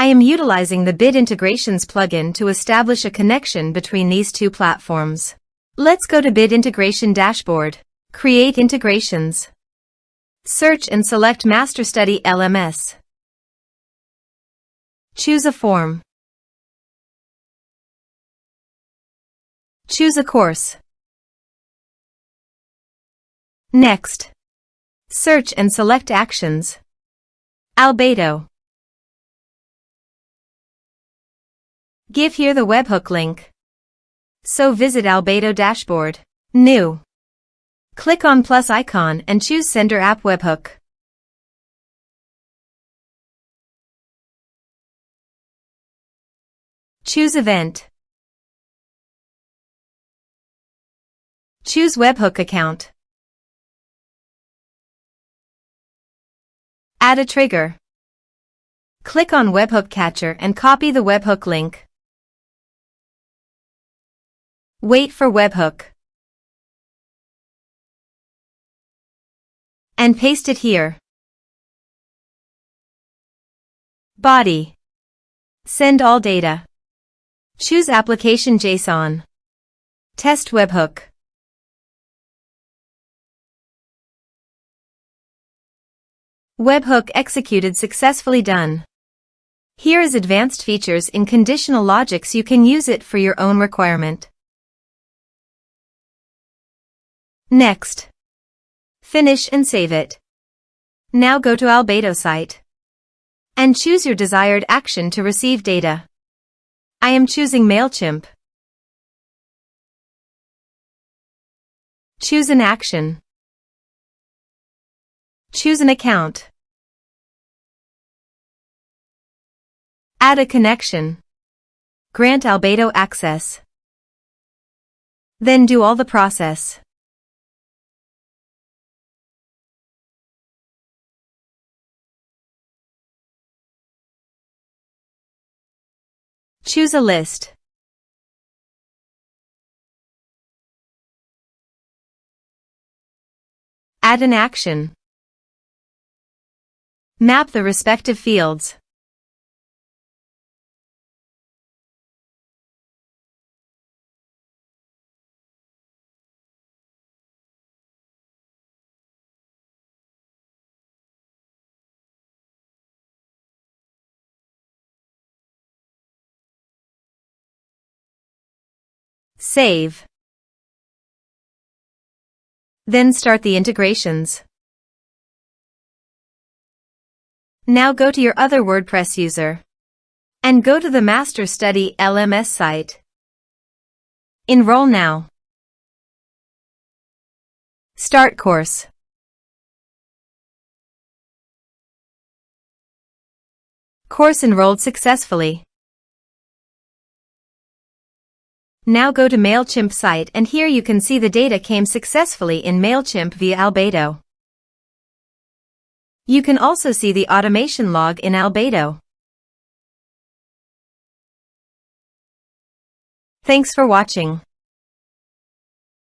I am utilizing the Bit Integrations plugin to establish a connection between these two platforms. Let's go to Bit Integration Dashboard. Create integrations. Search and select MasterStudy LMS. Choose a form. Choose a course. Next. Search and select Actions. Albato. Give here the webhook link. So visit Albato dashboard. New. Click on plus icon and choose Sender App Webhook. Choose Event. Choose Webhook Account. Add a trigger. Click on Webhook Catcher and copy the webhook link. Wait for webhook. And paste it here. Body. Send all data. Choose Application JSON. Test webhook. Webhook executed successfully done. Here is advanced features in conditional logics. You can use it for your own requirement. Next. Finish and save it. Now go to Albato site. And choose your desired action to receive data. I am choosing MailChimp. Choose an action. Choose an account. Add a connection. Grant Albato access. Then do all the process. Choose a list. Add an action. Map the respective fields. Save. Then start the integrations. Now go to your other WordPress user. And go to the MasterStudy LMS site. Enroll now. Start course. Course enrolled successfully. Now go to MailChimp site and here you can see the data came successfully in MailChimp via Albato. You can also see the automation log in Albato. Thanks for watching.